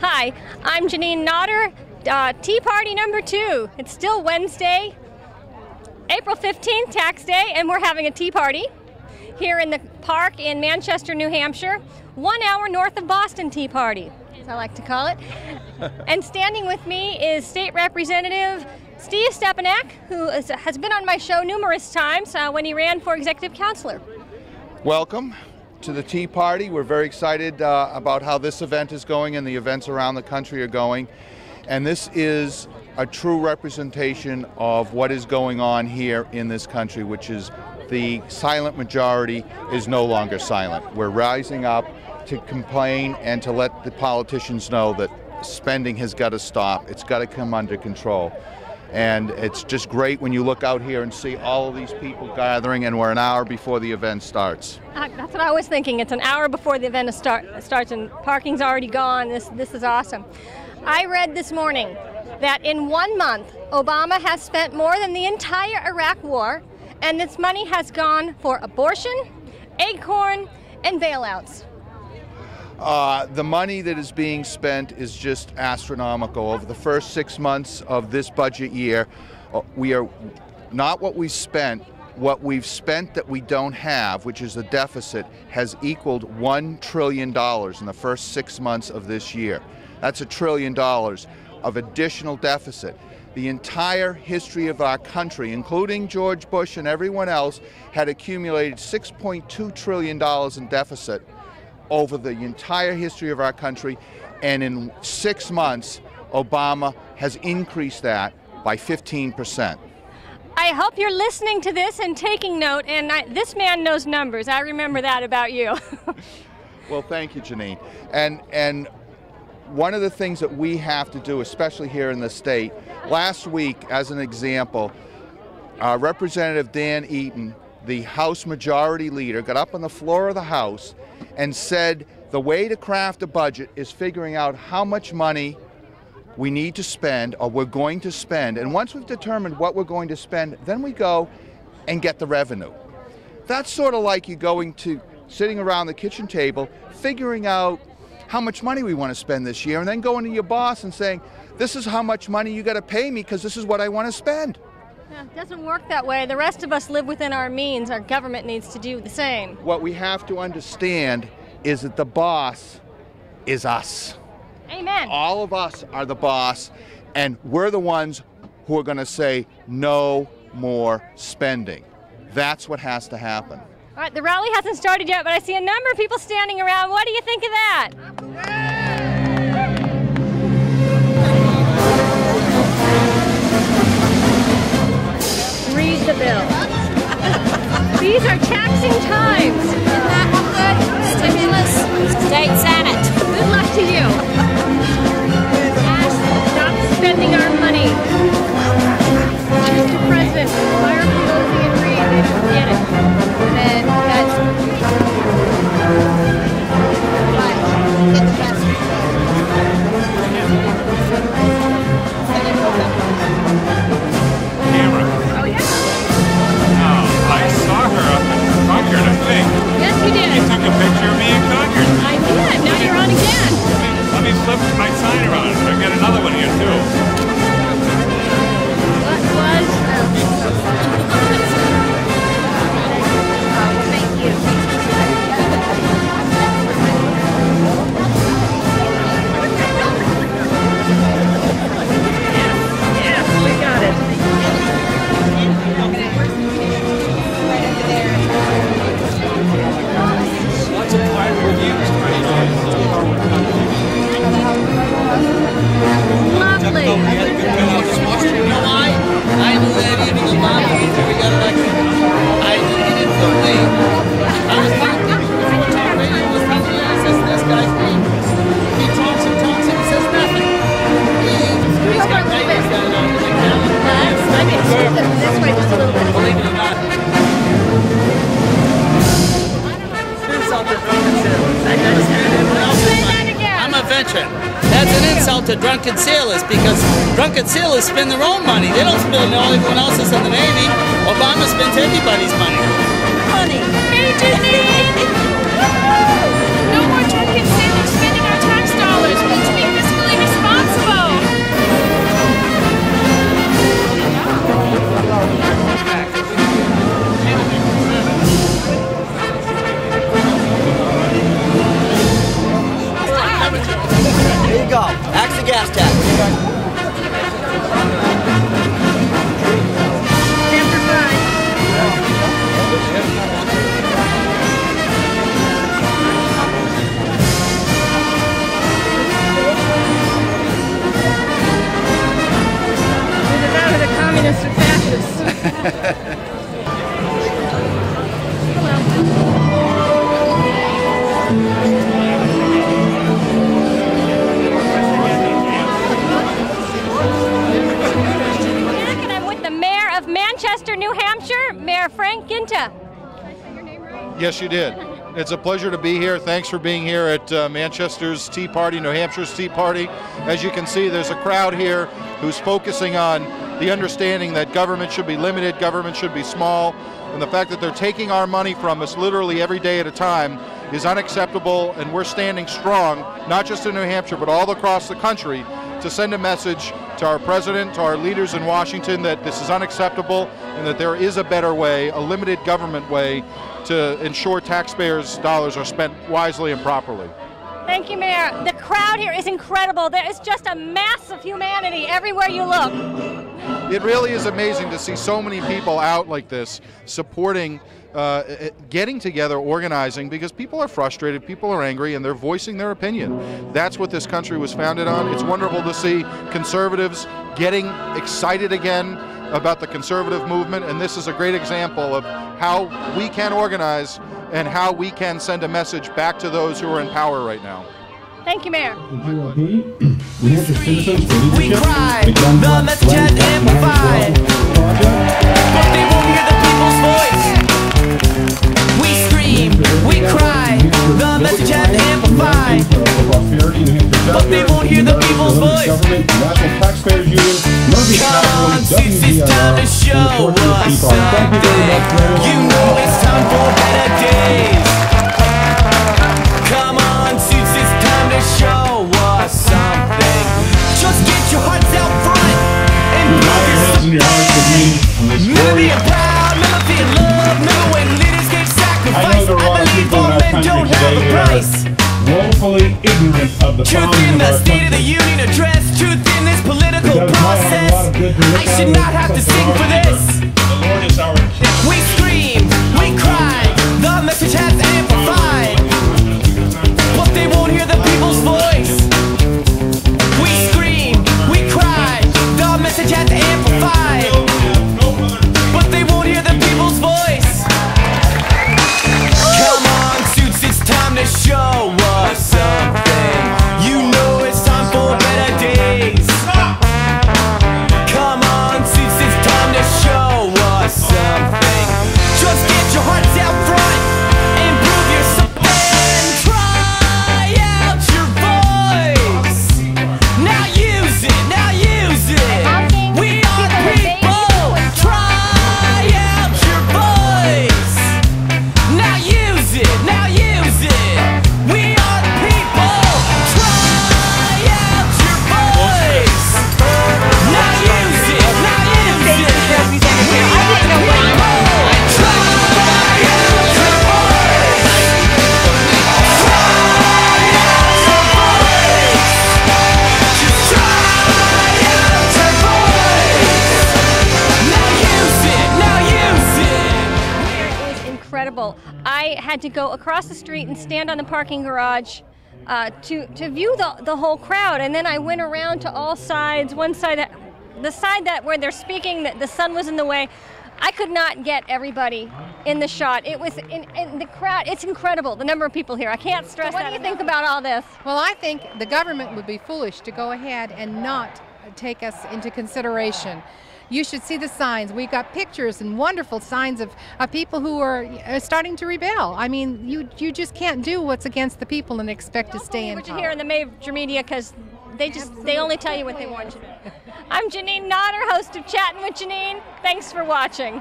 Hi, I'm Janine Nodder, Tea Party number 2. It's still Wednesday, April 15th, tax day, and we're having a tea party here in the park in Manchester, New Hampshire, 1 hour north of Boston Tea Party, as I like to call it. And standing with me is State Representative Steve Stepanek, who has been on my show numerous times when he ran for Executive Counselor. Welcome to the Tea Party. We're very excited about how this event is going and the events around the country are going. And this is a true representation of what is going on here in this country, which is the silent majority is no longer silent. We're rising up to complain and to let the politicians know that spending has got to stop. It's got to come under control. And it's just great when you look out here and see all of these people gathering, and we're an hour before the event starts. That's what I was thinking. It's an hour before the event starts and parking's already gone. This is awesome. I read this morning that in 1 month, Obama has spent more than the entire Iraq war, and this money has gone for abortion, acorn, and bailouts. The money that is being spent is just astronomical. Over the first 6 months of this budget year, we are not what we spent. What we've spent that we don't have, which is the deficit, has equaled $1 trillion in the first 6 months of this year. That's $1 trillion of additional deficit. The entire history of our country, including George Bush and everyone else, had accumulated $6.2 trillion in deficit over the entire history of our country, and in 6 months, Obama has increased that by 15%. I hope you're listening to this and taking note, and this man knows numbers. I remember that about you. Well, thank you, Janine. And one of the things that we have to do, especially here in the state, last week, as an example, Representative Dan Eaton, the House Majority Leader, got up on the floor of the House and said the way to craft a budget is figuring out how much money we need to spend or we're going to spend. And once we've determined what we're going to spend, then we go and get the revenue. That's sort of like you sitting around the kitchen table, figuring out how much money we want to spend this year, and then going to your boss and saying, this is how much money you got to pay me because this is what I want to spend. Yeah, it doesn't work that way. The rest of us live within our means. Our government needs to do the same. What we have to understand is that the boss is us. Amen. All of us are the boss, and we're the ones who are going to say no more spending. That's what has to happen. All right, the rally hasn't started yet, but I see a number of people standing around. What do you think of that? Read the bill. These are taxing times. Isn't that good? Stimulus, state senate. Good luck to you. Stop spending our money. Mr. President, fire Pelosi and Reid. They don't get it. And then that's right. Get the best. Camera. Oh, yeah? Oh, I saw her up in Concord, I think. Yes, you did. You took a picture of me in Concord. I did. Now you're on again. Let me flip my sign around. I've got another one here, too. What was... Thank you. Yes, we got it. Lots of private reviews. Lovely. You know why? I knew that evening Obama after we got elected. I knew he didn't feel me. I was talking before Tom Brady was telling me, I says, this guy's me. He talks and says nothing. He's got writings down on the calendar. I can see this way just a little bit. Believe it or not. Say that again. I'm a veteran. That's an insult to drunken sailors because drunken sailors spend their own money. They don't spend all everyone else's in the Navy. Obama spends everybody's money. Money. Major need. No more drunken sailors spending our tax dollars. Which means Frank Ginta. Yes, you did. It's a pleasure to be here. Thanks for being here at Manchester's Tea Party, New Hampshire's Tea Party. As you can see, there's a crowd here who's focusing on the understanding that government should be limited, government should be small, and the fact that they're taking our money from us literally every day at a time is unacceptable, and we're standing strong, not just in New Hampshire, but all across the country, to send a message to our president, to our leaders in Washington, that this is unacceptable and that there is a better way, a limited government way, to ensure taxpayers' dollars are spent wisely and properly. Thank you, Mayor. The crowd here is incredible. There is just a mass of humanity everywhere you look. It really is amazing to see so many people out like this, supporting, getting together, organizing, because people are frustrated, people are angry, and they're voicing their opinion. That's what this country was founded on. It's wonderful to see conservatives getting excited again about the conservative movement, and this is a great example of how we can organize and how we can send a message back to those who are in power right now. Thank you, Mayor. We cry, the message has amplified, but they won't hear the people's voice. We scream, we cry, the message has amplified, but they won't hear the people's voice. Come on, Suits, it's time to show us something. You know it's time for better days. Come on, Suits, it's time to show us something. Just get your hearts out front and prove yourself. Never being proud, never feeling love, never when leaders get sacrificed. I believe all men don't have a price. Woefully ignorant of the truth in the State of the Union address, truth in this political process. I should not have to sing for this. The Lord is our King. We scream, we cry, the message has amplified, but they won't hear the people's voice. We scream, we cry, the message has amplified, but they won't hear the people's voice. Come on, Suits, it's time to show us something. You know it's time for better days. Come on, Suits, it's time to show us something. Just get your hearts out front and prove yourself and try out your voice. Now use it, now use it. We are the people. Try out your voice. Now use it, now use it. We are the people. Try out your voice. Now use it, now use it. We are the people. Try out your voice. Try out your voice. Just try out your voice. Now use it, now use it. It is incredible. I had to go across the street and stand on the parking garage to view the whole crowd, and then I went around to all sides. One side, the side that where they're speaking, the sun was in the way. I could not get everybody in the shot. It was in the crowd. It's incredible, the number of people here. I can't stress that. What do you think about all this? Well, I think the government would be foolish to go ahead and not take us into consideration. You should see the signs. We've got pictures and wonderful signs of people who are starting to rebel. I mean, you just can't do what's against the people and expect to stay in power. What you hear in the major media, because they only tell you what they want you to. I'm Janine Nodder, host of Chatting with Janine. Thanks for watching.